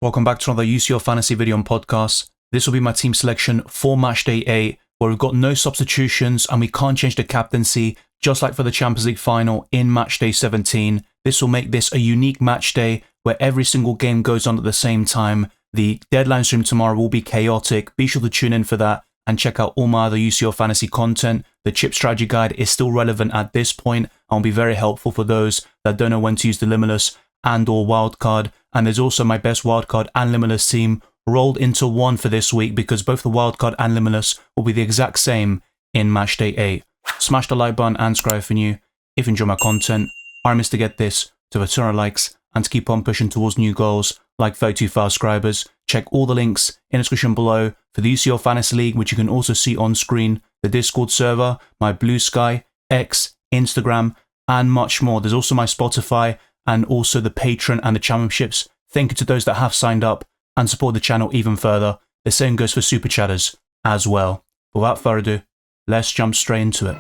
Welcome back to another UCL Fantasy video and podcast. This will be my team selection for Matchday 8, where we've got no substitutions and we can't change the captaincy, just like for the Champions League final in Matchday 17. This will make this a unique match day where every single game goes on at the same time. The deadline stream tomorrow will be chaotic. Be sure to tune in for that and check out all my other UCL Fantasy content. The chip strategy guide is still relevant at this point and will be very helpful for those that don't know when to use the Limitless and or wildcard. And there's also my best wildcard and Limitless team rolled into one for this week, because both the wildcard and Limitless will be the exact same in Matchday 8. Smash the like button and subscribe if you're new. If you enjoy my content, I promise to get this to the 200 likes and to keep on pushing towards new goals like 32,000 subscribers. Check all the links in the description below for the UCL Fantasy League, which you can also see on screen, the Discord server, my Blue Sky, X, Instagram, and much more. There's also my Spotify and also the Patreon and the championships. Thank you to those that have signed up and support the channel even further. The same goes for Super Chatters as well. Without further ado, let's jump straight into it.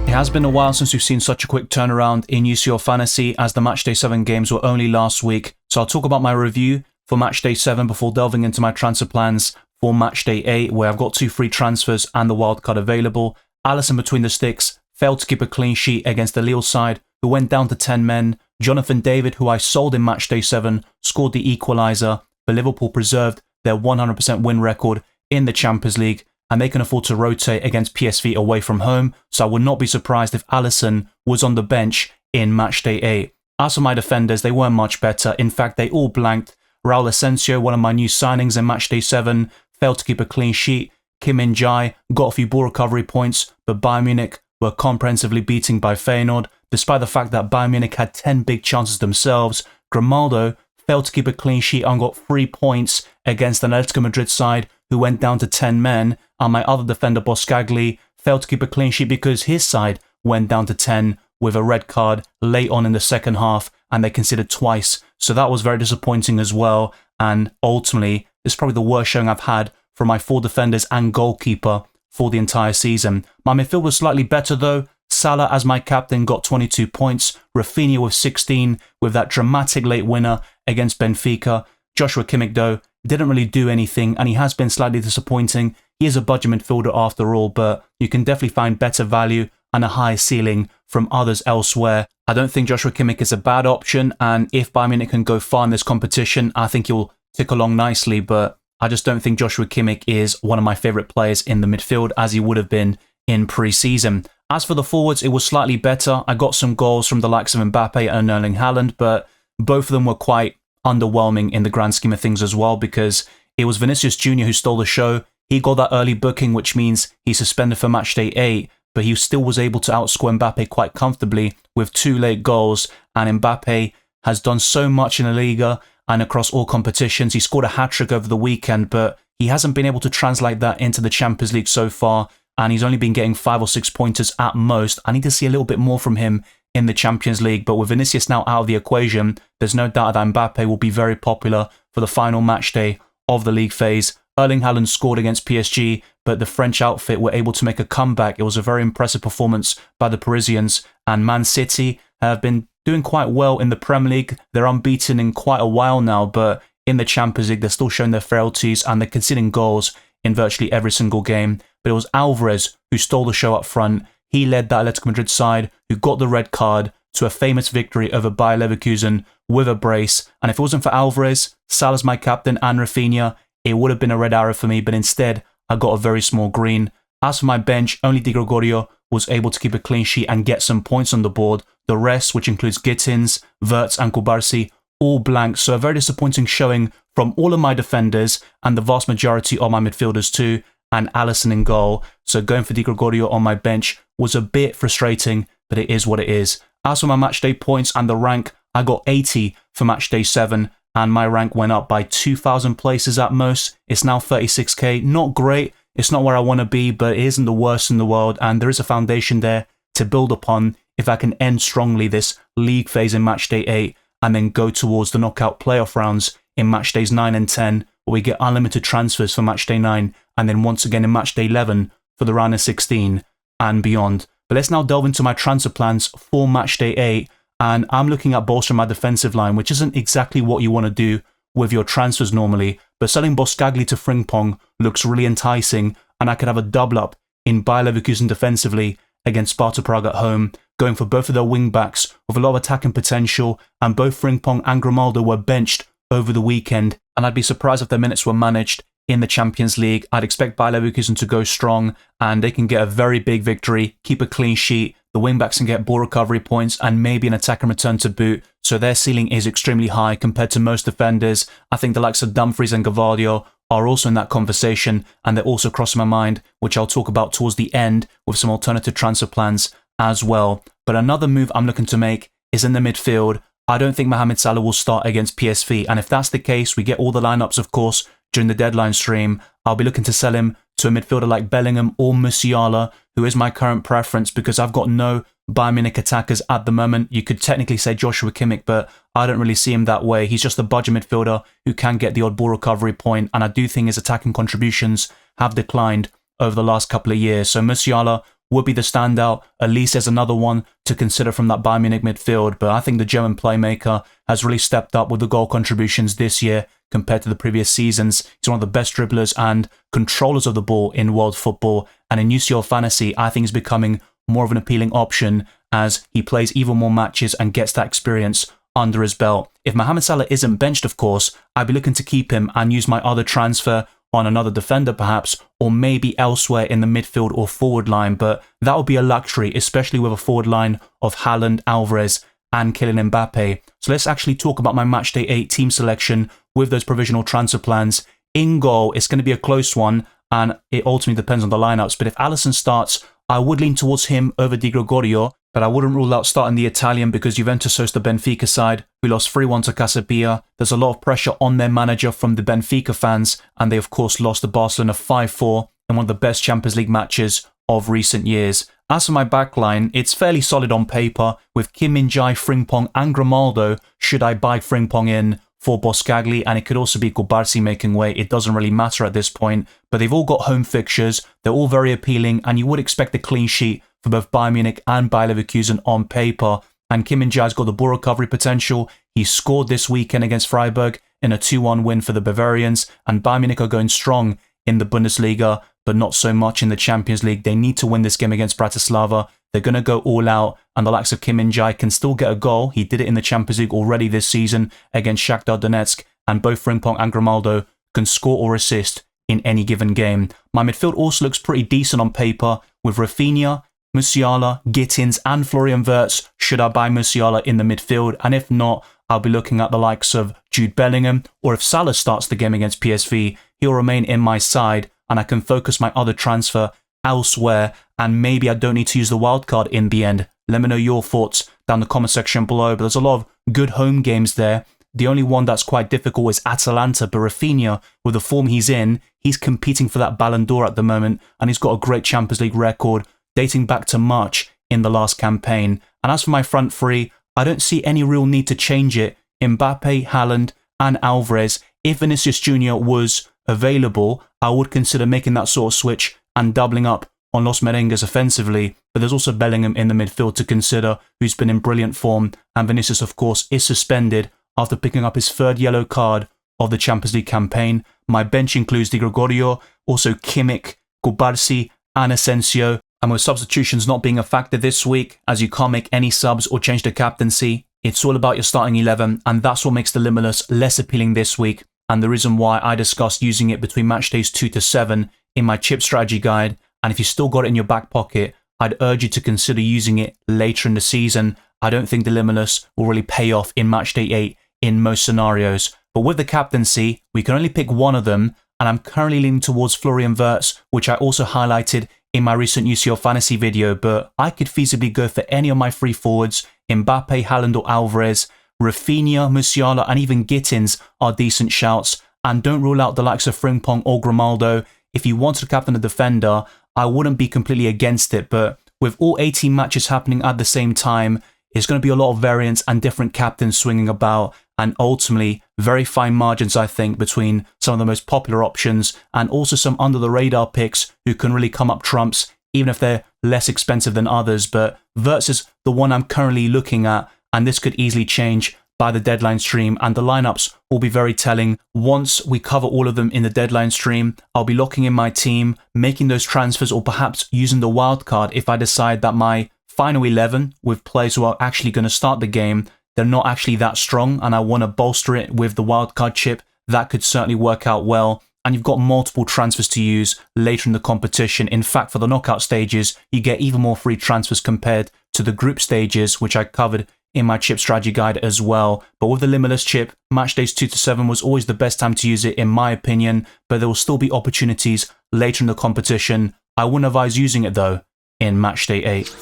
It has been a while since we've seen such a quick turnaround in UCL Fantasy, as the Matchday 7 games were only last week. So I'll talk about my review for Matchday 7 before delving into my transfer plans for Matchday 8, where I've got 2 free transfers and the wildcard available. Alisson between the sticks failed to keep a clean sheet against the Lille side, who went down to 10 men. Jonathan David, who I sold in Matchday 7, scored the equaliser, but Liverpool preserved their 100% win record in the Champions League, and they can afford to rotate against PSV away from home, so I would not be surprised if Alisson was on the bench in Matchday 8. As for my defenders, they weren't much better. In fact, they all blanked. Raul Asensio, one of my new signings in Matchday 7, failed to keep a clean sheet. Kim Min-jae got a few ball recovery points, but Bayern Munich were comprehensively beaten by Feyenoord. Despite the fact that Bayern Munich had 10 big chances themselves, Grimaldo failed to keep a clean sheet and got 3 points against an Atletico Madrid side who went down to 10 men, and my other defender, Boskagli, failed to keep a clean sheet because his side went down to 10 with a red card late on in the second half, and they conceded twice. So that was very disappointing as well, and ultimately, it's probably the worst showing I've had from my 4 defenders and goalkeeper for the entire season. My midfield was slightly better though. Salah as my captain got 22 points, Rafinha with 16 with that dramatic late winner against Benfica. Joshua Kimmich though didn't really do anything, and he has been slightly disappointing. He is a budget midfielder after all, but you can definitely find better value and a higher ceiling from others elsewhere. I don't think Joshua Kimmich is a bad option, and if Bayern Munich can go far in this competition, I think he'll tick along nicely, but I just don't think Joshua Kimmich is one of my favourite players in the midfield as he would have been in pre-season. As for the forwards, it was slightly better. I got some goals from the likes of Mbappe and Erling Haaland, but both of them were quite underwhelming in the grand scheme of things as well, because it was Vinicius Jr. who stole the show. He got that early booking, which means he's suspended for Matchday 8, but he still was able to outscore Mbappe quite comfortably with 2 late goals, and Mbappe has done so much in La Liga and across all competitions. He scored a hat-trick over the weekend, but he hasn't been able to translate that into the Champions League so far, and he's only been getting 5 or 6 pointers at most. I need to see a little bit more from him in the Champions League, but with Vinicius now out of the equation, there's no doubt that Mbappe will be very popular for the final match day of the league phase. Erling Haaland scored against PSG, but the French outfit were able to make a comeback. It was a very impressive performance by the Parisians, and Man City have been doing quite well in the Premier League. They're unbeaten in quite a while now, but in the Champions League, they're still showing their frailties and they're conceding goals in virtually every single game. But it was Alvarez who stole the show up front. He led that Atletico Madrid side, who got the red card, to a famous victory over Bayer Leverkusen with a brace. And if it wasn't for Alvarez, Salah's my captain, and Rafinha, it would have been a red arrow for me, but instead, I got a very small green. As for my bench, only Di Gregorio was able to keep a clean sheet and get some points on the board. The rest, which includes Gittins, Wirtz and Kubarsi, all blank. So a very disappointing showing from all of my defenders and the vast majority of my midfielders too, and Alisson in goal. So going for Di Gregorio on my bench was a bit frustrating, but it is what it is. As for my matchday points and the rank, I got 80 for matchday 7, and my rank went up by 2,000 places at most. It's now 36k. Not great. It's not where I want to be, but it isn't the worst in the world, and there is a foundation there to build upon if I can end strongly this league phase in matchday 8 and then go towards the knockout playoff rounds in matchdays 9 and 10, where we get unlimited transfers for matchday 9, and then once again in matchday 11 for the round of 16 and beyond. But let's now delve into my transfer plans for matchday 8, and I'm looking at bolstering my defensive line, which isn't exactly what you want to do with your transfers normally, but selling Boskagli to Frimpong looks really enticing, and I could have a double up in Bayer Leverkusen defensively against Sparta Prague at home, going for both of their wing-backs with a lot of attacking potential, and both Frimpong and Grimaldo were benched over the weekend, and I'd be surprised if their minutes were managed in the Champions League. I'd expect Bayer Leverkusen to go strong, and they can get a very big victory, keep a clean sheet, the wing-backs can get ball recovery points, and maybe an attack and return to boot, so their ceiling is extremely high compared to most defenders. I think the likes of Dumfries and Gavardio are also in that conversation, and they're also crossing my mind, which I'll talk about towards the end with some alternative transfer plans as well. But another move I'm looking to make is in the midfield. I don't think Mohamed Salah will start against PSV, and if that's the case, we get all the lineups, of course, during the deadline stream. I'll be looking to sell him to a midfielder like Bellingham or Musiala, who is my current preference because I've got no Bayern Munich attackers at the moment. You could technically say Joshua Kimmich, but I don't really see him that way. He's just a budget midfielder who can get the odd ball recovery point, and I do think his attacking contributions have declined over the last couple of years. So Musiala would be the standout. At least there's another one to consider from that Bayern Munich midfield, but I think the German playmaker has really stepped up with the goal contributions this year compared to the previous seasons. He's one of the best dribblers and controllers of the ball in world football, and in UCL Fantasy, I think he's becoming more of an appealing option as he plays even more matches and gets that experience under his belt. If Mohamed Salah isn't benched, of course, I'd be looking to keep him and use my other transfer on another defender perhaps, or maybe elsewhere in the midfield or forward line, but that would be a luxury, especially with a forward line of Haaland, Alvarez and Kylian Mbappe. So let's actually talk about my Matchday 8 team selection with those provisional transfer plans. In goal, it's going to be a close one, and it ultimately depends on the lineups, but if Alisson starts, I would lean towards him over Di Gregorio, but I wouldn't rule out starting the Italian because Juventus host the Benfica side, who lost 3-1 to Casabia. There's a lot of pressure on their manager from the Benfica fans, and they of course lost to Barcelona 5-4 in one of the best Champions League matches of recent years. As for my backline, it's fairly solid on paper, with Kim Min-jae, Frimpong and Grimaldo, should I buy Frimpong in for Boskagli, and it could also be Kubarsi making way. It doesn't really matter at this point, but they've all got home fixtures, they're all very appealing, and you would expect a clean sheet for both Bayern Munich and Bayer Leverkusen on paper. And Kim Min-jae's got the ball recovery potential. He scored this weekend against Freiburg in a 2-1 win for the Bavarians, and Bayern Munich are going strong in the Bundesliga, but not so much in the Champions League. They need to win this game against Bratislava. They're going to go all out, and the likes of Kim Min-jae can still get a goal. He did it in the Champions League already this season against Shakhtar Donetsk, and both Frimpong and Grimaldo can score or assist in any given game. My midfield also looks pretty decent on paper, with Rafinha, Musiala, Gittins and Florian Wirtz. Should I buy Musiala in the midfield? And if not, I'll be looking at the likes of Jude Bellingham, or if Salah starts the game against PSV, he'll remain in my side and I can focus my other transfer elsewhere, and maybe I don't need to use the wildcard in the end. Let me know your thoughts down the comment section below, but there's a lot of good home games there. The only one that's quite difficult is Atalanta, but Rafinha, with the form he's in, he's competing for that Ballon d'Or at the moment, and he's got a great Champions League record dating back to March in the last campaign. And as for my front three, I don't see any real need to change it. Mbappe, Haaland and Alvarez. If Vinicius Jr. was available, I would consider making that sort of switch and doubling up on Los Merengues offensively, but there's also Bellingham in the midfield to consider, who's been in brilliant form, and Vinicius of course is suspended after picking up his third yellow card of the Champions League campaign. My bench includes Di Gregorio, also Kimmich, Kubarsi and Asensio, and with substitutions not being a factor this week, as you can't make any subs or change the captaincy, it's all about your starting 11, and that's what makes the Limitless less appealing this week, and the reason why I discussed using it between match days 2 to 7 in my chip strategy guide. And if you still got it in your back pocket, I'd urge you to consider using it later in the season. I don't think the Limitless will really pay off in match day 8 in most scenarios. But with the captaincy, we can only pick one of them, and I'm currently leaning towards Florian Wirtz, which I also highlighted in my recent UCL Fantasy video, but I could feasibly go for any of my free forwards. Mbappe, Haaland or Alvarez, Rafinha, Musiala and even Gittins are decent shouts, and don't rule out the likes of Frimpong or Grimaldo. If you wanted to captain a defender, I wouldn't be completely against it, but with all 18 matches happening at the same time, it's going to be a lot of variance and different captains swinging about, and ultimately very fine margins, I think, between some of the most popular options and also some under the radar picks who can really come up trumps, even if they're less expensive than others. But Wirtz is the one I'm currently looking at, and this could easily change by the deadline stream, and the lineups will be very telling. Once we cover all of them in the deadline stream, I'll be locking in my team, making those transfers, or perhaps using the wildcard if I decide that my final 11 with players who are actually going to start the game, they're not actually that strong, and I want to bolster it with the wildcard chip. That could certainly work out well. And you've got multiple transfers to use later in the competition. In fact, for the knockout stages, you get even more free transfers compared to the group stages, which I covered in my chip strategy guide as well. But with the limitless chip, match days 2 to 7 was always the best time to use it in my opinion, but there will still be opportunities later in the competition. I wouldn't advise using it though in match day 8.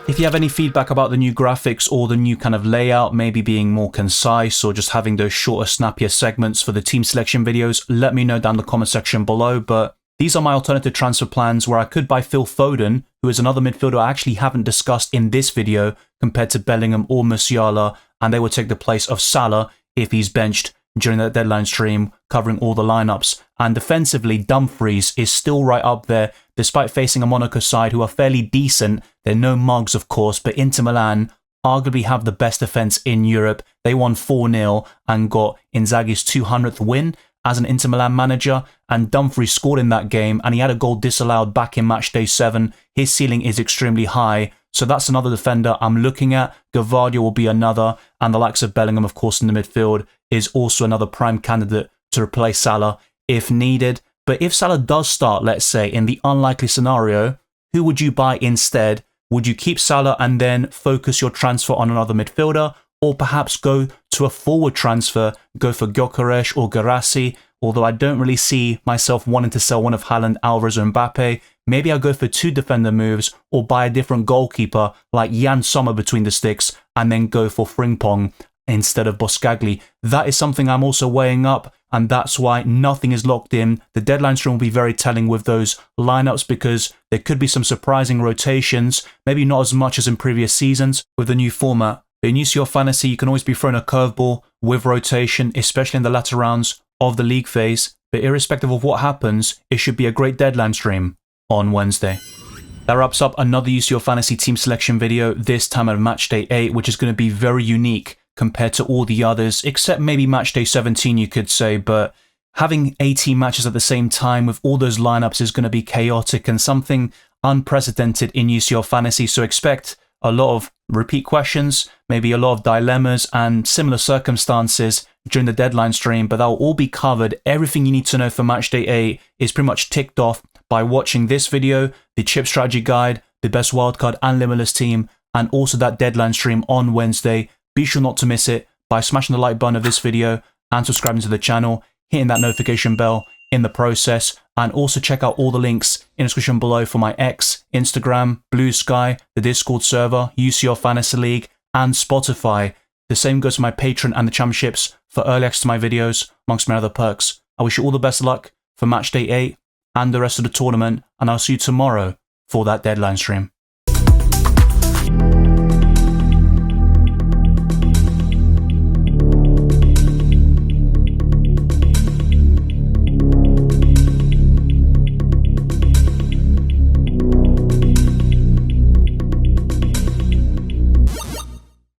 If you have any feedback about the new graphics or the new kind of layout, maybe being more concise or just having those shorter, snappier segments for the team selection videos, let me know down in the comment section below. But these are my alternative transfer plans where I could buy Phil Foden, who is another midfielder I actually haven't discussed in this video compared to Bellingham or Musiala, and they would take the place of Salah if he's benched during that deadline stream, covering all the lineups. And defensively, Dumfries is still right up there, despite facing a Monaco side who are fairly decent. They're no mugs, of course, but Inter Milan arguably have the best defense in Europe. They won 4-0 and got Inzaghi's 200th win as an Inter Milan manager, and Dumfries scored in that game, and he had a goal disallowed back in match day 7. His ceiling is extremely high, so that's another defender I'm looking at. Gavardia will be another, and the likes of Bellingham, of course, in the midfield is also another prime candidate to replace Salah if needed. But if Salah does start, let's say, in the unlikely scenario, who would you buy instead? Would you keep Salah and then focus your transfer on another midfielder, or perhaps go to a forward transfer, go for Gyökeres or Guirassy? Although I don't really see myself wanting to sell one of Haaland, Alvarez or Mbappe, maybe I'll go for 2 defender moves or buy a different goalkeeper like Jan Sommer between the sticks and then go for Frimpong instead of Boskagli. That is something I'm also weighing up, and that's why nothing is locked in. The deadline stream will be very telling with those lineups because there could be some surprising rotations, maybe not as much as in previous seasons with the new format. But in UCL Fantasy, you can always be thrown a curveball with rotation, especially in the latter rounds of the league phase. But irrespective of what happens, it should be a great deadline stream on Wednesday. That wraps up another UCL Fantasy team selection video, this time at match day 8, which is going to be very unique compared to all the others, except maybe match day 17 you could say, but having 18 matches at the same time with all those lineups is going to be chaotic and something unprecedented in UCL Fantasy, so expect a lot of repeat questions, maybe a lot of dilemmas and similar circumstances during the deadline stream, but that will all be covered. Everything you need to know for match day 8 is pretty much ticked off by watching this video, the chip strategy guide, the best wildcard and limitless team, and also that deadline stream on Wednesday. Be sure not to miss it by smashing the like button of this video and subscribing to the channel, hitting that notification bell in the process, and also check out all the links in the description below for my X, Instagram, Blue Sky, the Discord server, UCL Fantasy League, and Spotify. The same goes for my Patreon and the championships for early access to my videos, amongst my other perks. I wish you all the best of luck for match day 8 and the rest of the tournament, and I'll see you tomorrow for that deadline stream.